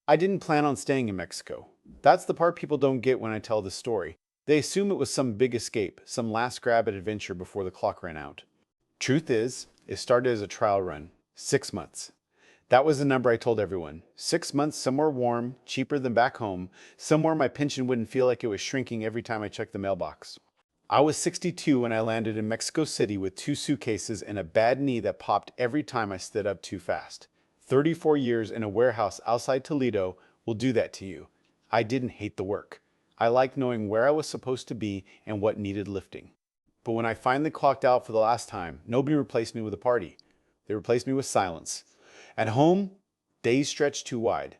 I didn't plan on staying in Mexico. That's the part people don't get when I tell this story. They assume it was some big escape, some last grab at adventure before the clock ran out. Truth is, it started as a trial run. 6 months. That was the number I told everyone. 6 months somewhere warm, cheaper than back home, somewhere my pension wouldn't feel like it was shrinking every time I checked the mailbox. I was 62 when I landed in Mexico City with 2 suitcases and a bad knee that popped every time I stood up too fast. 34 years in a warehouse outside Toledo will do that to you. I didn't hate the work. I liked knowing where I was supposed to be and what needed lifting. But when I finally clocked out for the last time, nobody replaced me with a party. They replaced me with silence. At home, days stretched too wide.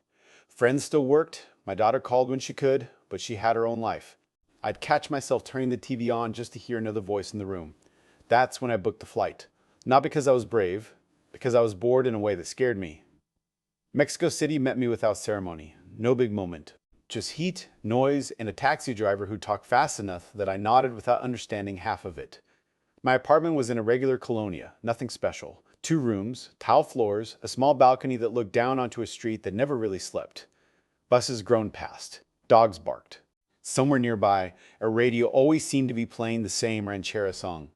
Friends still worked, my daughter called when she could, but she had her own life. I'd catch myself turning the TV on just to hear another voice in the room. That's when I booked the flight. Not because I was brave, because I was bored in a way that scared me. Mexico City met me without ceremony. No big moment. Just heat, noise, and a taxi driver who talked fast enough that I nodded without understanding half of it. My apartment was in a regular colonia, nothing special. 2 rooms, tile floors, a small balcony that looked down onto a street that never really slept. Buses groaned past. Dogs barked. Somewhere nearby, a radio always seemed to be playing the same ranchera song.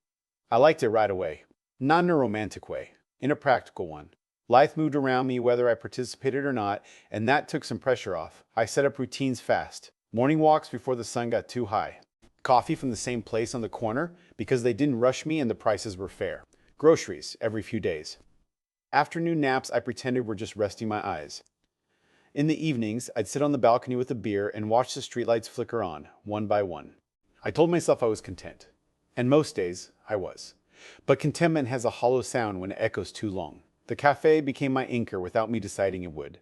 I liked it right away. Not in a romantic way, in a practical one. Life moved around me whether I participated or not, and that took some pressure off. I set up routines fast. Morning walks before the sun got too high. Coffee from the same place on the corner because they didn't rush me and the prices were fair. Groceries every few days. Afternoon naps I pretended were just resting my eyes. In the evenings, I'd sit on the balcony with a beer and watch the streetlights flicker on, one by one. I told myself I was content. And most days, I was. But contentment has a hollow sound when it echoes too long. The cafe became my anchor without me deciding it would.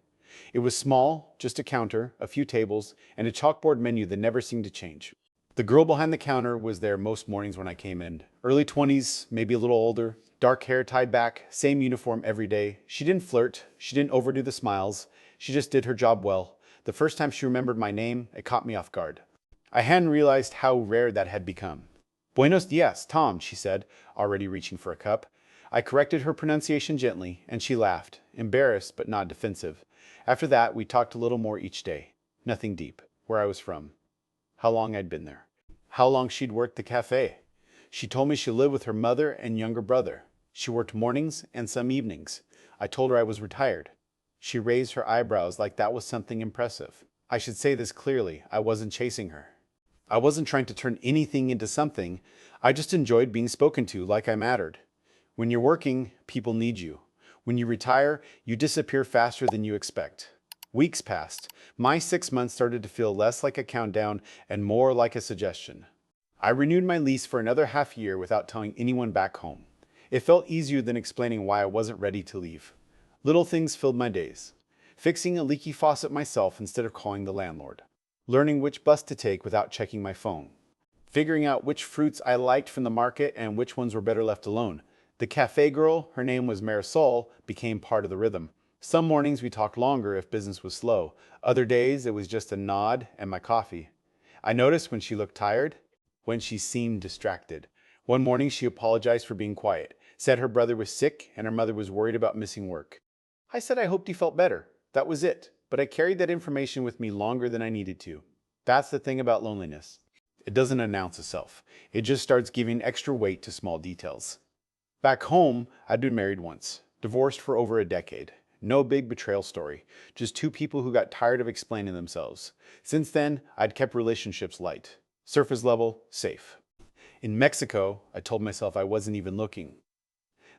It was small, just a counter, a few tables, and a chalkboard menu that never seemed to change. The girl behind the counter was there most mornings when I came in. Early 20s, maybe a little older, dark hair tied back, same uniform every day. She didn't flirt, she didn't overdo the smiles, she just did her job well. The first time she remembered my name, it caught me off guard. I hadn't realized how rare that had become. Buenos dias, Tom, she said, already reaching for a cup. I corrected her pronunciation gently, and she laughed, embarrassed but not defensive. After that, we talked a little more each day. Nothing deep. Where I was from. How long I'd been there. How long she'd worked the cafe. She told me she lived with her mother and younger brother. She worked mornings and some evenings. I told her I was retired. She raised her eyebrows like that was something impressive. I should say this clearly. I wasn't chasing her. I wasn't trying to turn anything into something. I just enjoyed being spoken to like I mattered. When you're working, people need you. When you retire, you disappear faster than you expect. Weeks passed. My 6 months started to feel less like a countdown and more like a suggestion. I renewed my lease for another half year without telling anyone back home. It felt easier than explaining why I wasn't ready to leave. Little things filled my days. Fixing a leaky faucet myself instead of calling the landlord. Learning which bus to take without checking my phone. Figuring out which fruits I liked from the market and which ones were better left alone. The cafe girl, her name was Marisol, became part of the rhythm. Some mornings we talked longer if business was slow. Other days it was just a nod and my coffee. I noticed when she looked tired, when she seemed distracted. One morning she apologized for being quiet, said her brother was sick and her mother was worried about missing work. I said I hoped he felt better. That was it. But I carried that information with me longer than I needed to. That's the thing about loneliness. It doesn't announce itself. It just starts giving extra weight to small details. Back home, I'd been married once, divorced for over a decade. No big betrayal story, just 2 people who got tired of explaining themselves. Since then, I'd kept relationships light. Surface level, safe. In Mexico, I told myself I wasn't even looking.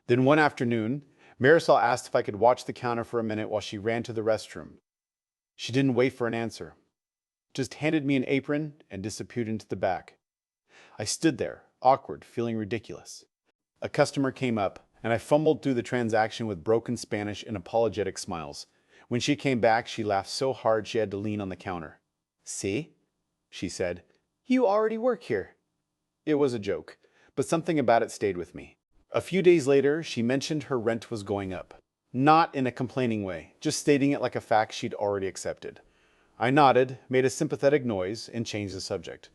Then one afternoon, Marisol asked if I could watch the counter for a minute while she ran to the restroom. She didn't wait for an answer. Just handed me an apron and disappeared into the back. I stood there, awkward, feeling ridiculous. A customer came up, and I fumbled through the transaction with broken Spanish and apologetic smiles. When she came back, she laughed so hard she had to lean on the counter. "See?" she said. "You already work here." It was a joke, but something about it stayed with me. A few days later, she mentioned her rent was going up. Not in a complaining way, just stating it like a fact she'd already accepted. I nodded, made a sympathetic noise, and changed the subject.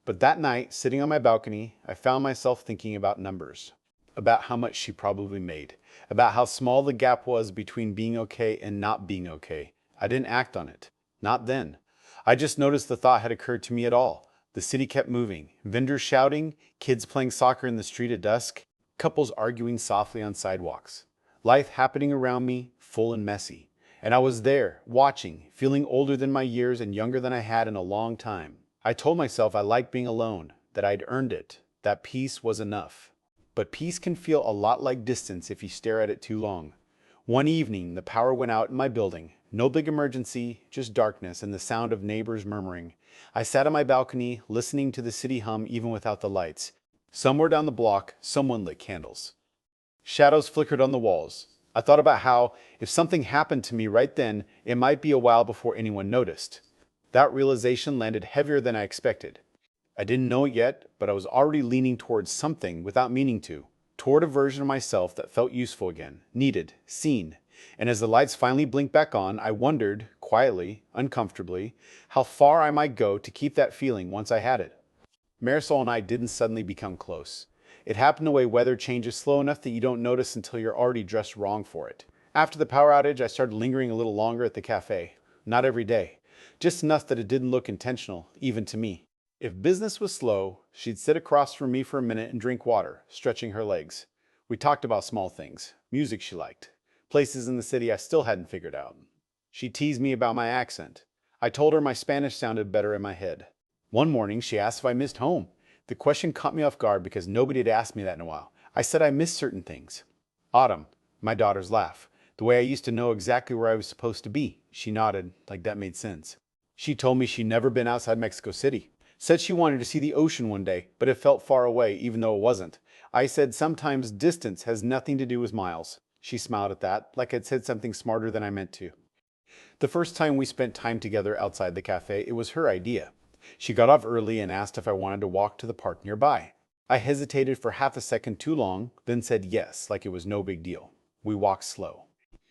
But that night, sitting on my balcony, I found myself thinking about numbers. About how much she probably made. About how small the gap was between being okay and not being okay. I didn't act on it. Not then. I just noticed the thought had occurred to me at all. The city kept moving. Vendors shouting, kids playing soccer in the street at dusk, couples arguing softly on sidewalks. Life happening around me, full and messy. And I was there, watching, feeling older than my years and younger than I had in a long time. I told myself I liked being alone, that I'd earned it, that peace was enough. But peace can feel a lot like distance if you stare at it too long. One evening, the power went out in my building. No big emergency, just darkness and the sound of neighbors murmuring. I sat on my balcony, listening to the city hum even without the lights. Somewhere down the block, someone lit candles. Shadows flickered on the walls. I thought about how, if something happened to me right then, it might be a while before anyone noticed. That realization landed heavier than I expected. I didn't know it yet, but I was already leaning towards something without meaning to. Toward a version of myself that felt useful again, needed, seen. And as the lights finally blinked back on, I wondered, quietly, uncomfortably, how far I might go to keep that feeling once I had it. Marisol and I didn't suddenly become close. It happened the way weather changes slow enough that you don't notice until you're already dressed wrong for it. After the power outage, I started lingering a little longer at the cafe. Not every day. Just enough that it didn't look intentional, even to me. If business was slow, she'd sit across from me for a minute and drink water, stretching her legs. We talked about small things, music she liked, places in the city I still hadn't figured out. She teased me about my accent. I told her my Spanish sounded better in my head. One morning, she asked if I missed home. The question caught me off guard because nobody had asked me that in a while. I said I missed certain things. Autumn, my daughter's laugh. The way I used to know exactly where I was supposed to be. She nodded, like that made sense. She told me she'd never been outside Mexico City. Said she wanted to see the ocean one day, but it felt far away, even though it wasn't. I said sometimes distance has nothing to do with miles. She smiled at that, like I'd said something smarter than I meant to. The first time we spent time together outside the cafe, it was her idea. She got off early and asked if I wanted to walk to the park nearby. I hesitated for half a second too long, then said yes, like it was no big deal. We walked slow.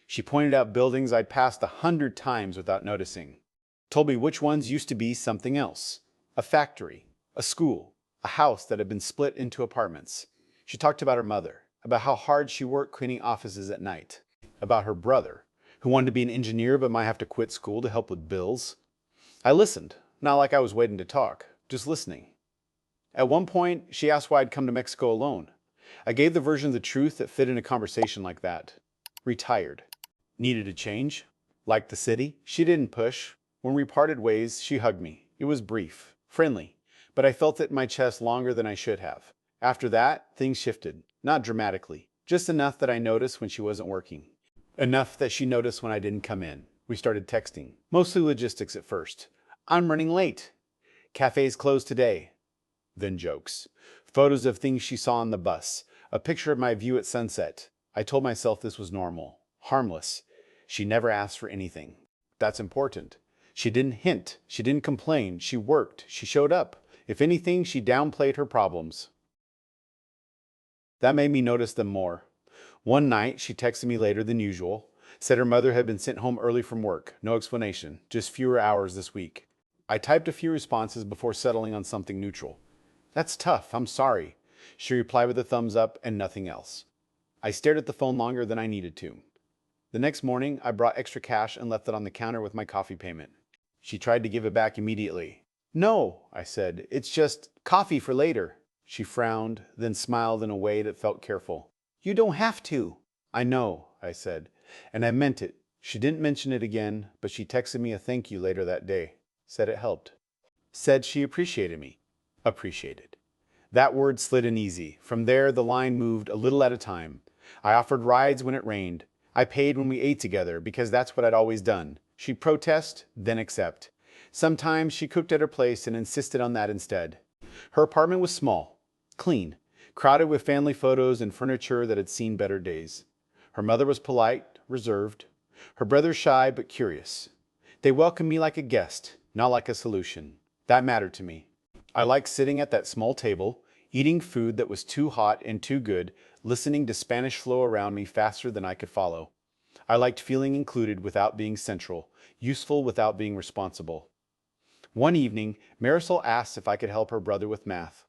She pointed out buildings I'd passed 100 times without noticing. Told me which ones used to be something else. A factory, a school, a house that had been split into apartments. She talked about her mother, about how hard she worked cleaning offices at night, about her brother, who wanted to be an engineer but might have to quit school to help with bills. I listened, not like I was waiting to talk, just listening. At one point, she asked why I'd come to Mexico alone. I gave the version of the truth that fit in a conversation like that. Retired. Needed a change. Liked the city. She didn't push. When we parted ways, she hugged me. It was brief, friendly, but I felt it in my chest longer than I should have. After that, things shifted. Not dramatically. Just enough that I noticed when she wasn't working. Enough that she noticed when I didn't come in. We started texting. Mostly logistics at first. I'm running late. Cafe's closed today. Then jokes. Photos of things she saw on the bus. A picture of my view at sunset. I told myself this was normal. Harmless. She never asked for anything. That's important. She didn't hint. She didn't complain. She worked. She showed up. If anything, she downplayed her problems. That made me notice them more. One night, she texted me later than usual. Said her mother had been sent home early from work. No explanation. Just fewer hours this week. I typed a few responses before settling on something neutral. That's tough. I'm sorry. She replied with a thumbs up and nothing else. I stared at the phone longer than I needed to. The next morning, I brought extra cash and left it on the counter with my coffee payment. She tried to give it back immediately. No, I said. It's just coffee for later. She frowned, then smiled in a way that felt careful. You don't have to. I know, I said, and I meant it. She didn't mention it again, but she texted me a thank you later that day. Said it helped. Said she appreciated me. Appreciated. That word slid in easy. From there, the line moved a little at a time. I offered rides when it rained. I paid when we ate together because that's what I'd always done. She'd protest, then accept. Sometimes she cooked at her place and insisted on that instead. Her apartment was small, clean, crowded with family photos and furniture that had seen better days. Her mother was polite, reserved. Her brother shy but curious. They welcomed me like a guest, not like a solution. That mattered to me. I liked sitting at that small table, eating food that was too hot and too good, listening to Spanish flow around me faster than I could follow. I liked feeling included without being central, useful without being responsible. One evening, Marisol asked if I could help her brother with math.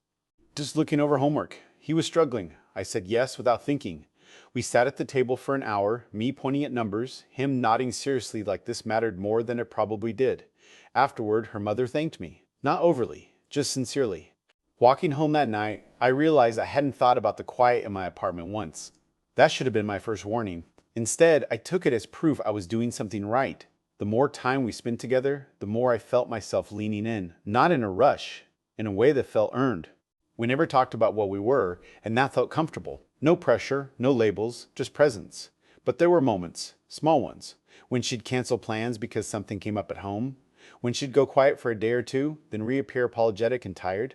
Just looking over homework. He was struggling. I said yes without thinking. We sat at the table for an hour, me pointing at numbers, him nodding seriously like this mattered more than it probably did. Afterward, her mother thanked me. Not overly, just sincerely. Walking home that night, I realized I hadn't thought about the quiet in my apartment once. That should have been my first warning. Instead, I took it as proof I was doing something right. The more time we spent together, the more I felt myself leaning in, not in a rush, in a way that felt earned. We never talked about what we were, and that felt comfortable. No pressure, no labels, just presence. But there were moments, small ones, when she'd cancel plans because something came up at home, when she'd go quiet for a day or two, then reappear apologetic and tired.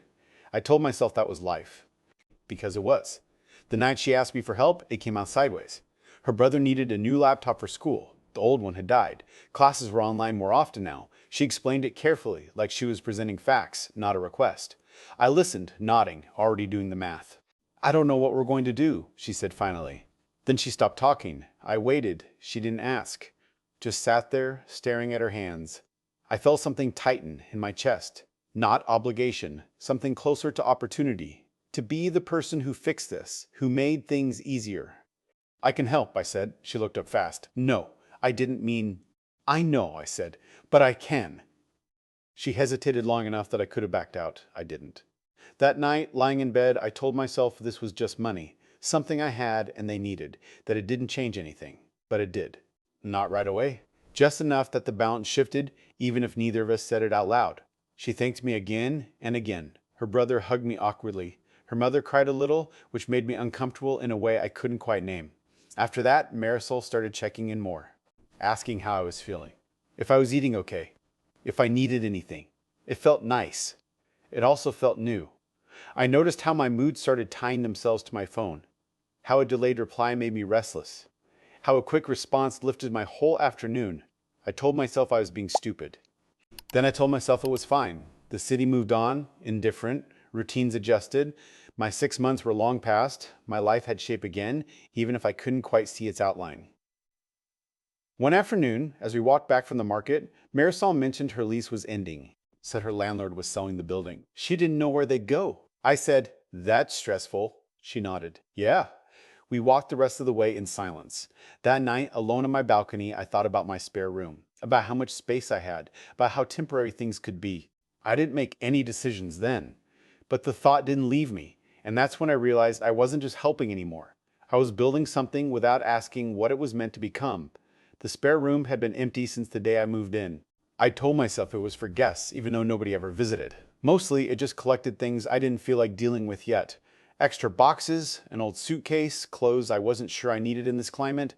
I told myself that was life. Because it was. The night she asked me for help, it came out sideways. Her brother needed a new laptop for school. The old one had died. Classes were online more often now. She explained it carefully, like she was presenting facts, not a request. I listened, nodding, already doing the math. "I don't know what we're going to do," she said finally. Then she stopped talking. I waited. She didn't ask. Just sat there, staring at her hands. I felt something tighten in my chest. Not obligation, something closer to opportunity. To be the person who fixed this, who made things easier. "I can help," I said. She looked up fast. "No, I didn't mean—" "I know," I said, "but I can." She hesitated long enough that I could have backed out. I didn't. That night, lying in bed, I told myself this was just money, something I had and they needed, that it didn't change anything. But it did. Not right away. Just enough that the balance shifted, even if neither of us said it out loud. She thanked me again and again. Her brother hugged me awkwardly. Her mother cried a little, which made me uncomfortable in a way I couldn't quite name. After that, Marisol started checking in more, asking how I was feeling, if I was eating okay, if I needed anything. It felt nice. It also felt new. I noticed how my moods started tying themselves to my phone, how a delayed reply made me restless, how a quick response lifted my whole afternoon. I told myself I was being stupid. Then I told myself it was fine. The city moved on, indifferent, routines adjusted. My 6 months were long past. My life had shape again, even if I couldn't quite see its outline. One afternoon, as we walked back from the market, Marisol mentioned her lease was ending. Said her landlord was selling the building. She didn't know where they'd go. I said, "That's stressful." She nodded. "Yeah." We walked the rest of the way in silence. That night, alone on my balcony, I thought about my spare room, about how much space I had, about how temporary things could be. I didn't make any decisions then, but the thought didn't leave me, and that's when I realized I wasn't just helping anymore. I was building something without asking what it was meant to become. The spare room had been empty since the day I moved in. I told myself it was for guests, even though nobody ever visited. Mostly, it just collected things I didn't feel like dealing with yet. Extra boxes, an old suitcase, clothes I wasn't sure I needed in this climate.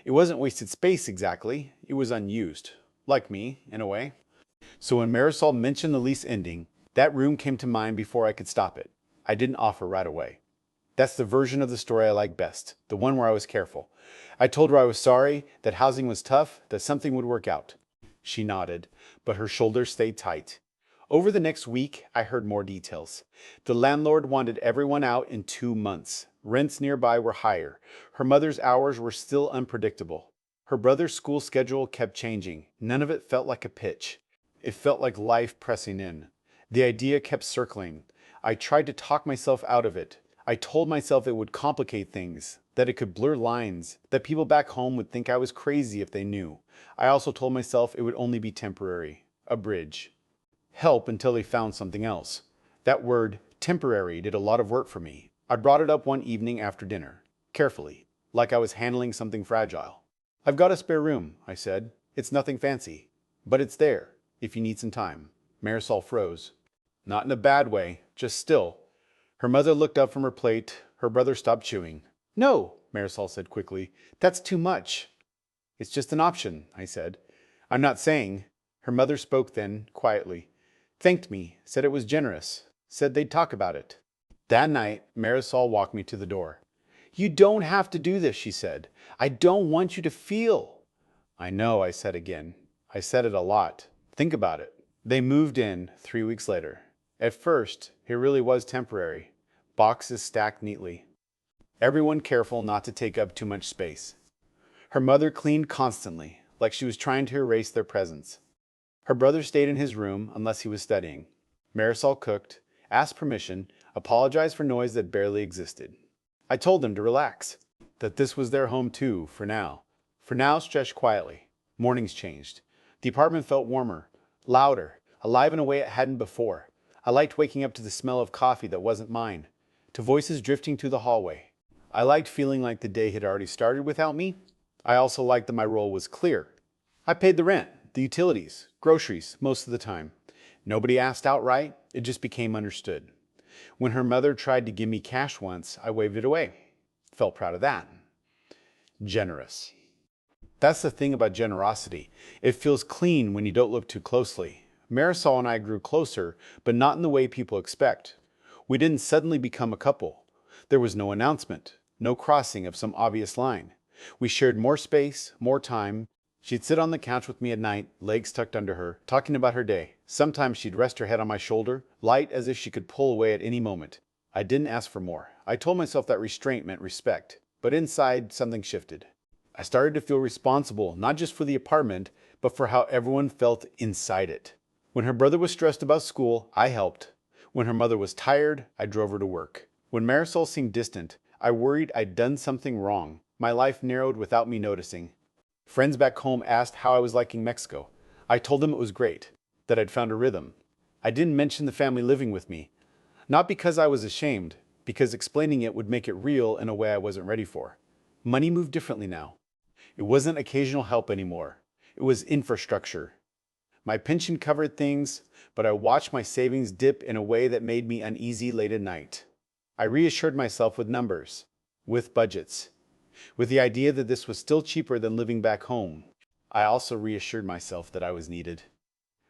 It wasn't wasted space exactly, it was unused. Like me, in a way. So when Marisol mentioned the lease ending, that room came to mind before I could stop it. I didn't offer right away. That's the version of the story I like best, the one where I was careful. I told her I was sorry, that housing was tough, that something would work out. She nodded, but her shoulders stayed tight. Over the next week, I heard more details. The landlord wanted everyone out in 2 months. Rents nearby were higher. Her mother's hours were still unpredictable. Her brother's school schedule kept changing. None of it felt like a pitch. It felt like life pressing in. The idea kept circling. I tried to talk myself out of it. I told myself it would complicate things, that it could blur lines, that people back home would think I was crazy if they knew. I also told myself it would only be temporary, a bridge. Help until they found something else. That word, temporary, did a lot of work for me. I brought it up one evening after dinner, carefully, like I was handling something fragile. "I've got a spare room," I said. "It's nothing fancy, but it's there, if you need some time." Marisol froze. Not in a bad way, just still. Her mother looked up from her plate. Her brother stopped chewing. "No," Marisol said quickly. "That's too much." "It's just an option," I said. "I'm not saying—" Her mother spoke then, quietly. Thanked me, said it was generous, said they'd talk about it. That night, Marisol walked me to the door. "You don't have to do this," she said. "I don't want you to feel." "I know," I said again. I said it a lot. Think about it. They moved in 3 weeks later. At first, it really was temporary. Boxes stacked neatly. Everyone careful not to take up too much space. Her mother cleaned constantly, like she was trying to erase their presence. Her brother stayed in his room unless he was studying. Marisol cooked, asked permission, apologized for noise that barely existed. I told them to relax. that this was their home too, for now. For now stretched quietly. Mornings changed. The apartment felt warmer, louder, alive in a way it hadn't before. I liked waking up to the smell of coffee that wasn't mine, to voices drifting through the hallway. I liked feeling like the day had already started without me. I also liked that my role was clear. I paid the rent, the utilities, groceries, most of the time. Nobody asked outright, it just became understood. When her mother tried to give me cash once, I waved it away. Felt proud of that. Generous. That's the thing about generosity. It feels clean when you don't look too closely. Marisol and I grew closer, but not in the way people expect. We didn't suddenly become a couple. There was no announcement, no crossing of some obvious line. We shared more space, more time. She'd sit on the couch with me at night, legs tucked under her, talking about her day. Sometimes she'd rest her head on my shoulder, light as if she could pull away at any moment. I didn't ask for more. I told myself that restraint meant respect, but inside something shifted. I started to feel responsible, not just for the apartment, but for how everyone felt inside it. When her brother was stressed about school, I helped. When her mother was tired, I drove her to work. When Marisol seemed distant, I worried I'd done something wrong. My life narrowed without me noticing. Friends back home asked how I was liking Mexico. I told them it was great, that I'd found a rhythm. I didn't mention the family living with me. Not because I was ashamed, because explaining it would make it real in a way I wasn't ready for. Money moved differently now. It wasn't occasional help anymore. It was infrastructure. My pension covered things, but I watched my savings dip in a way that made me uneasy late at night. I reassured myself with numbers, with budgets, with the idea that this was still cheaper than living back home. I also reassured myself that I was needed.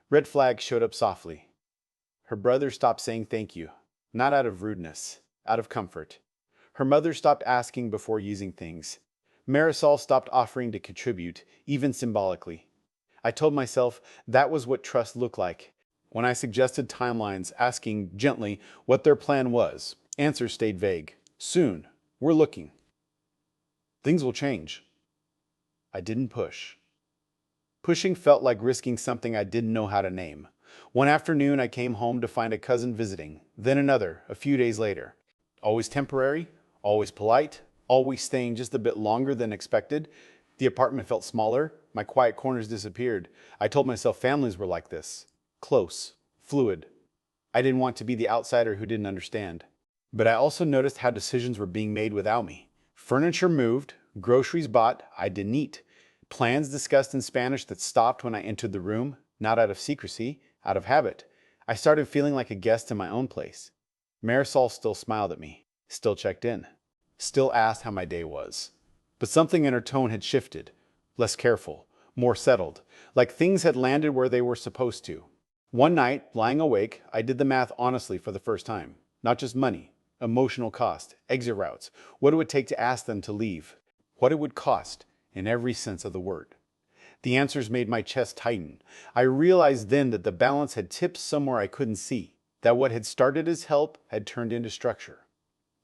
Red flags showed up softly. Her brother stopped saying thank you, not out of rudeness, out of comfort. Her mother stopped asking before using things. Marisol stopped offering to contribute, even symbolically. I told myself that was what trust looked like. When I suggested timelines, asking gently what their plan was, answers stayed vague. Soon. We're looking. Things will change. I didn't push. Pushing felt like risking something I didn't know how to name. One afternoon, I came home to find a cousin visiting, then another, a few days later. Always temporary, always polite, always staying just a bit longer than expected. The apartment felt smaller. My quiet corners disappeared. I told myself families were like this. Close, fluid. I didn't want to be the outsider who didn't understand. But I also noticed how decisions were being made without me. Furniture moved, groceries bought I didn't eat. Plans discussed in Spanish that stopped when I entered the room, not out of secrecy, out of habit. I started feeling like a guest in my own place. Marisol still smiled at me, still checked in, still asked how my day was. But something in her tone had shifted, less careful, more settled, like things had landed where they were supposed to. One night, lying awake, I did the math honestly for the first time. Not just money, emotional cost, exit routes, what it would take to ask them to leave, what it would cost, in every sense of the word. The answers made my chest tighten. I realized then that the balance had tipped somewhere I couldn't see, that what had started as help had turned into structure.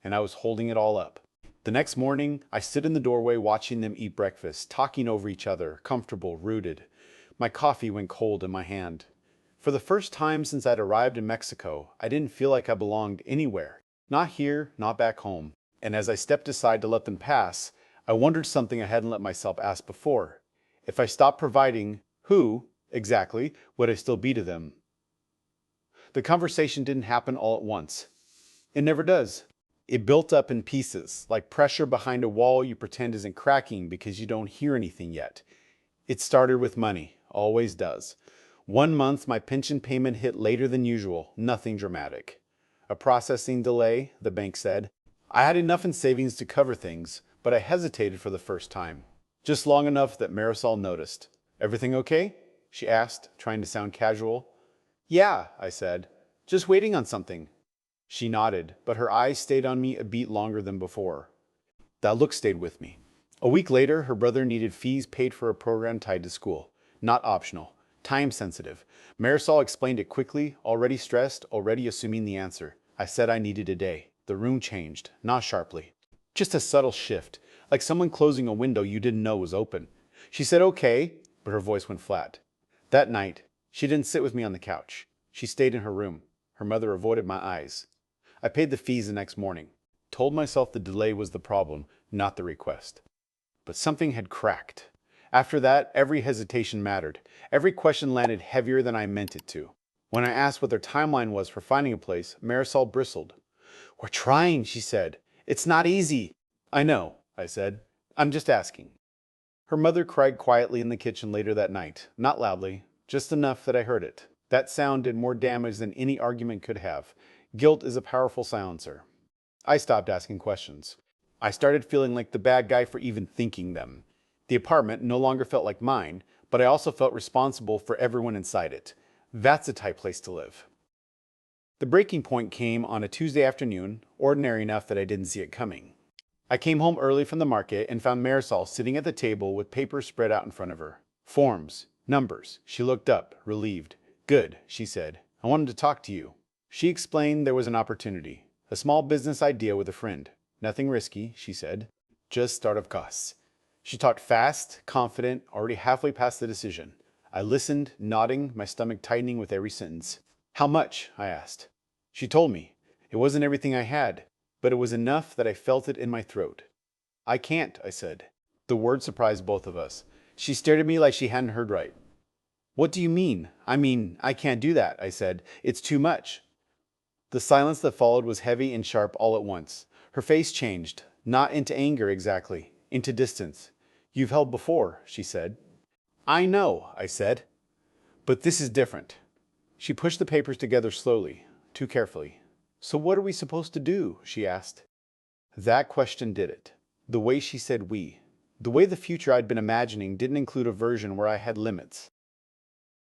And I was holding it all up. The next morning, I stood in the doorway watching them eat breakfast, talking over each other, comfortable, rooted. My coffee went cold in my hand. For the first time since I'd arrived in Mexico, I didn't feel like I belonged anywhere. Not here, not back home. And as I stepped aside to let them pass, I wondered something I hadn't let myself ask before. If I stopped providing, who, exactly, would I still be to them? The conversation didn't happen all at once. It never does. It built up in pieces, like pressure behind a wall you pretend isn't cracking because you don't hear anything yet. It started with money, always does. One month, my pension payment hit later than usual, nothing dramatic. A processing delay, the bank said. I had enough in savings to cover things, but I hesitated for the first time. Just long enough that Marisol noticed. Everything okay? She asked, trying to sound casual. Yeah, I said. Just waiting on something. She nodded, but her eyes stayed on me a beat longer than before. That look stayed with me. A week later, her brother needed fees paid for a program tied to school. Not optional. Time sensitive. Marisol explained it quickly, already stressed, already assuming the answer. I said I needed a day. The room changed, not sharply. Just a subtle shift, like someone closing a window you didn't know was open. She said okay, but her voice went flat. That night, she didn't sit with me on the couch. She stayed in her room. Her mother avoided my eyes. I paid the fees the next morning. Told myself the delay was the problem, not the request. But something had cracked. After that, every hesitation mattered. Every question landed heavier than I meant it to. When I asked what their timeline was for finding a place, Marisol bristled. "We're trying," she said. "It's not easy." "I know," I said. "I'm just asking." Her mother cried quietly in the kitchen later that night. Not loudly, just enough that I heard it. That sound did more damage than any argument could have. Guilt is a powerful silencer. I stopped asking questions. I started feeling like the bad guy for even thinking them. The apartment no longer felt like mine, but I also felt responsible for everyone inside it. That's a tight place to live. The breaking point came on a Tuesday afternoon, ordinary enough that I didn't see it coming. I came home early from the market and found Marisol sitting at the table with papers spread out in front of her. Forms, numbers. She looked up, relieved. "Good," she said. "I wanted to talk to you." She explained there was an opportunity. A small business idea with a friend. Nothing risky, she said. Just startup costs. She talked fast, confident, already halfway past the decision. I listened, nodding, my stomach tightening with every sentence. "How much?" I asked. She told me. It wasn't everything I had, but it was enough that I felt it in my throat. "I can't," I said. The word surprised both of us. She stared at me like she hadn't heard right. "What do you mean?" I can't do that," I said. "It's too much." The silence that followed was heavy and sharp all at once. Her face changed, not into anger exactly, into distance. "You've held before," she said. "I know," I said. "But this is different." She pushed the papers together slowly, too carefully. "So what are we supposed to do?" she asked. That question did it. The way she said we. The way the future I'd been imagining didn't include a version where I had limits.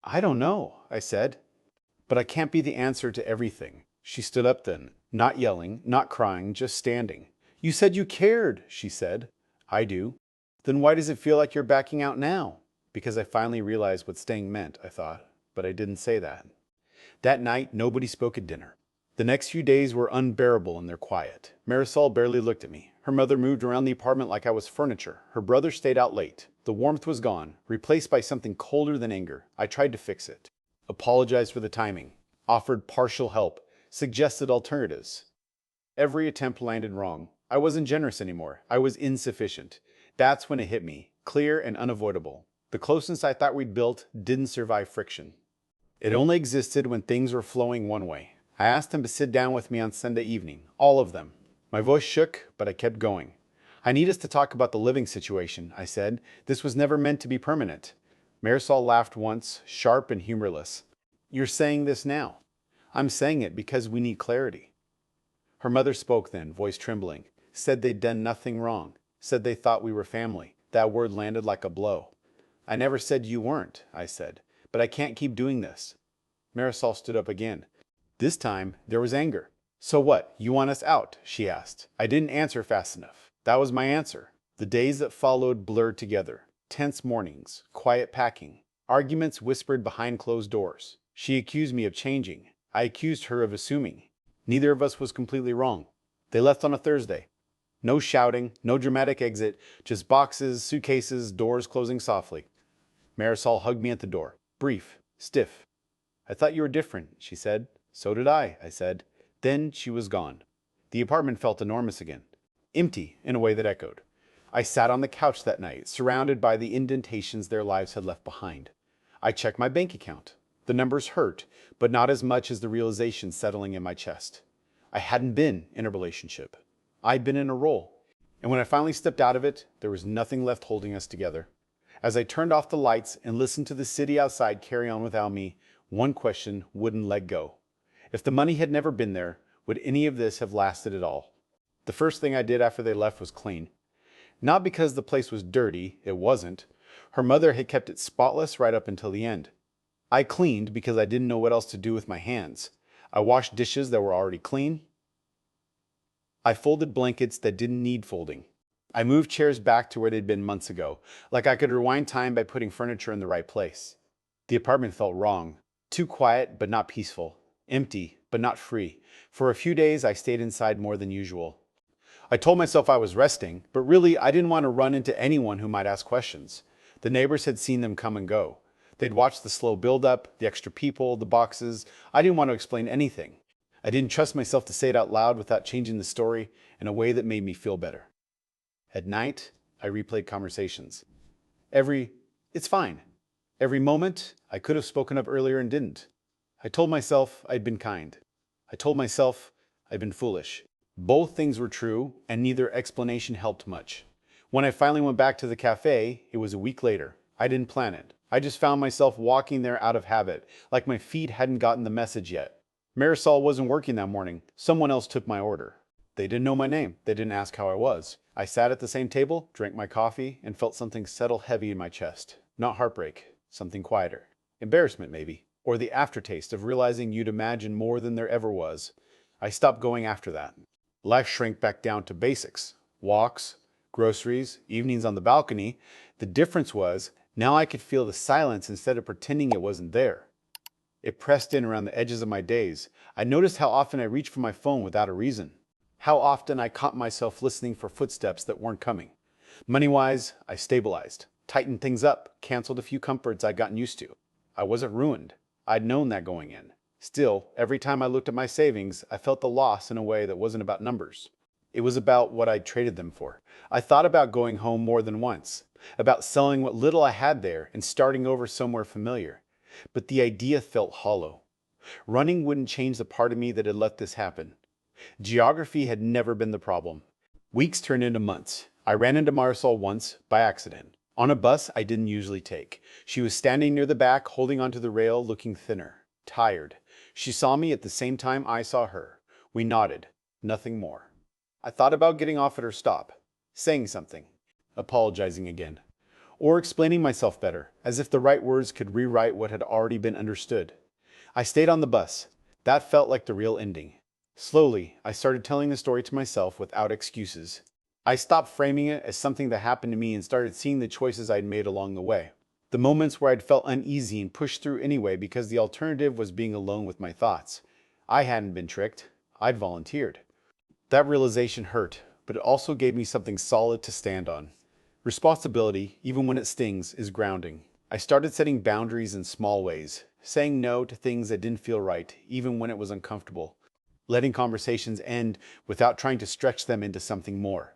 "I don't know," I said. "But I can't be the answer to everything." She stood up then, not yelling, not crying, just standing. "You said you cared," she said. "I do." "Then why does it feel like you're backing out now?" Because I finally realized what staying meant, I thought, but I didn't say that. That night, nobody spoke at dinner. The next few days were unbearable in their quiet. Marisol barely looked at me. Her mother moved around the apartment like I was furniture. Her brother stayed out late. The warmth was gone, replaced by something colder than anger. I tried to fix it. Apologized for the timing. Offered partial help. Suggested alternatives. Every attempt landed wrong. I wasn't generous anymore. I was insufficient. That's when it hit me, clear and unavoidable. The closeness I thought we'd built didn't survive friction. It only existed when things were flowing one way. I asked them to sit down with me on Sunday evening, all of them. My voice shook, but I kept going. "I need us to talk about the living situation," I said. "This was never meant to be permanent." Marisol laughed once, sharp and humorless. "You're saying this now." "I'm saying it because we need clarity." Her mother spoke then, voice trembling. Said they'd done nothing wrong. Said they thought we were family. That word landed like a blow. "I never said you weren't," I said. "But I can't keep doing this." Marisol stood up again. This time, there was anger. "So what, you want us out?" she asked. I didn't answer fast enough. That was my answer. The days that followed blurred together. Tense mornings, quiet packing, arguments whispered behind closed doors. She accused me of changing. I accused her of assuming. Neither of us was completely wrong. They left on a Thursday. No shouting, no dramatic exit, just boxes, suitcases, doors closing softly. Marisol hugged me at the door. Brief, stiff. "I thought you were different," she said. "So did I said. Then she was gone. The apartment felt enormous again. Empty, in a way that echoed. I sat on the couch that night, surrounded by the indentations their lives had left behind. I checked my bank account. The numbers hurt, but not as much as the realization settling in my chest. I hadn't been in a relationship. I'd been in a role. And when I finally stepped out of it, there was nothing left holding us together. As I turned off the lights and listened to the city outside carry on without me, one question wouldn't let go. If the money had never been there, would any of this have lasted at all? The first thing I did after they left was clean. Not because the place was dirty, it wasn't. Her mother had kept it spotless right up until the end. I cleaned because I didn't know what else to do with my hands. I washed dishes that were already clean. I folded blankets that didn't need folding. I moved chairs back to where they'd been months ago, like I could rewind time by putting furniture in the right place. The apartment felt wrong. Too quiet, but not peaceful. Empty, but not free. For a few days, I stayed inside more than usual. I told myself I was resting, but really, I didn't want to run into anyone who might ask questions. The neighbors had seen them come and go. They'd watched the slow buildup, the extra people, the boxes. I didn't want to explain anything. I didn't trust myself to say it out loud without changing the story in a way that made me feel better. At night, I replayed conversations. Every, it's fine. Every moment, I could have spoken up earlier and didn't. I told myself I'd been kind. I told myself I'd been foolish. Both things were true, and neither explanation helped much. When I finally went back to the cafe, it was a week later. I didn't plan it. I just found myself walking there out of habit, like my feet hadn't gotten the message yet. Marisol wasn't working that morning. Someone else took my order. They didn't know my name. They didn't ask how I was. I sat at the same table, drank my coffee, and felt something settle heavy in my chest. Not heartbreak, something quieter. Embarrassment, maybe. Or the aftertaste of realizing you'd imagine more than there ever was. I stopped going after that. Life shrank back down to basics. Walks, groceries, evenings on the balcony. The difference was, now I could feel the silence instead of pretending it wasn't there. It pressed in around the edges of my days. I noticed how often I reached for my phone without a reason. How often I caught myself listening for footsteps that weren't coming. Money-wise, I stabilized, tightened things up, canceled a few comforts I'd gotten used to. I wasn't ruined. I'd known that going in. Still, every time I looked at my savings, I felt the loss in a way that wasn't about numbers. It was about what I'd traded them for. I thought about going home more than once, about selling what little I had there and starting over somewhere familiar. But the idea felt hollow. Running wouldn't change the part of me that had let this happen. Geography had never been the problem. Weeks turned into months. I ran into Marisol once, by accident, on a bus I didn't usually take. She was standing near the back, holding onto the rail, looking thinner, tired. She saw me at the same time I saw her. We nodded. Nothing more. I thought about getting off at her stop, saying something, apologizing again, or explaining myself better, as if the right words could rewrite what had already been understood. I stayed on the bus. That felt like the real ending. Slowly, I started telling the story to myself without excuses. I stopped framing it as something that happened to me and started seeing the choices I'd made along the way. The moments where I'd felt uneasy and pushed through anyway because the alternative was being alone with my thoughts. I hadn't been tricked. I'd volunteered. That realization hurt, but it also gave me something solid to stand on. Responsibility, even when it stings, is grounding. I started setting boundaries in small ways, saying no to things that didn't feel right, even when it was uncomfortable. Letting conversations end without trying to stretch them into something more.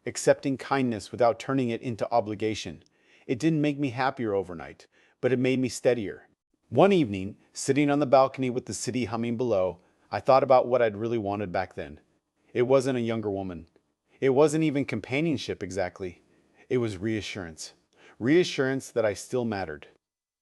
Accepting kindness without turning it into obligation. It didn't make me happier overnight, but it made me steadier. One evening, sitting on the balcony with the city humming below, I thought about what I'd really wanted back then. It wasn't a younger woman. It wasn't even companionship exactly. It was reassurance. Reassurance that I still mattered.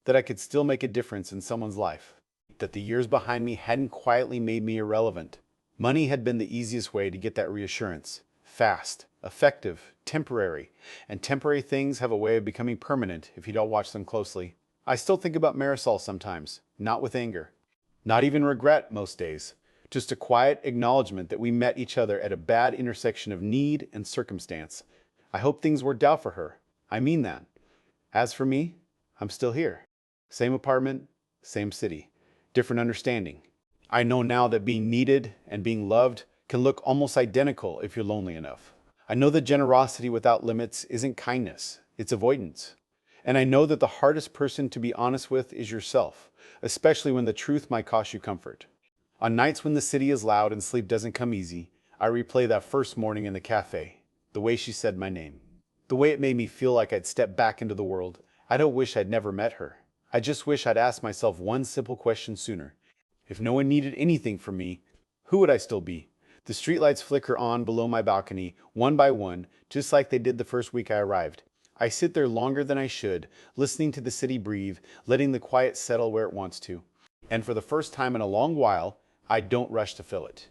That I could still make a difference in someone's life. That the years behind me hadn't quietly made me irrelevant. Money had been the easiest way to get that reassurance. Fast, effective, temporary. And temporary things have a way of becoming permanent if you don't watch them closely. I still think about Marisol sometimes, not with anger. Not even regret most days. Just a quiet acknowledgement that we met each other at a bad intersection of need and circumstance. I hope things worked out for her. I mean that. As for me, I'm still here. Same apartment, same city. Different understanding. I know now that being needed and being loved can look almost identical if you're lonely enough. I know that generosity without limits isn't kindness, it's avoidance. And I know that the hardest person to be honest with is yourself, especially when the truth might cost you comfort. On nights when the city is loud and sleep doesn't come easy, I replay that first morning in the cafe, the way she said my name, the way it made me feel like I'd stepped back into the world. I don't wish I'd never met her. I just wish I'd asked myself one simple question sooner. If no one needed anything from me, who would I still be? The streetlights flicker on below my balcony, one by one, just like they did the first week I arrived. I sit there longer than I should, listening to the city breathe, letting the quiet settle where it wants to. And for the first time in a long while, I don't rush to fill it.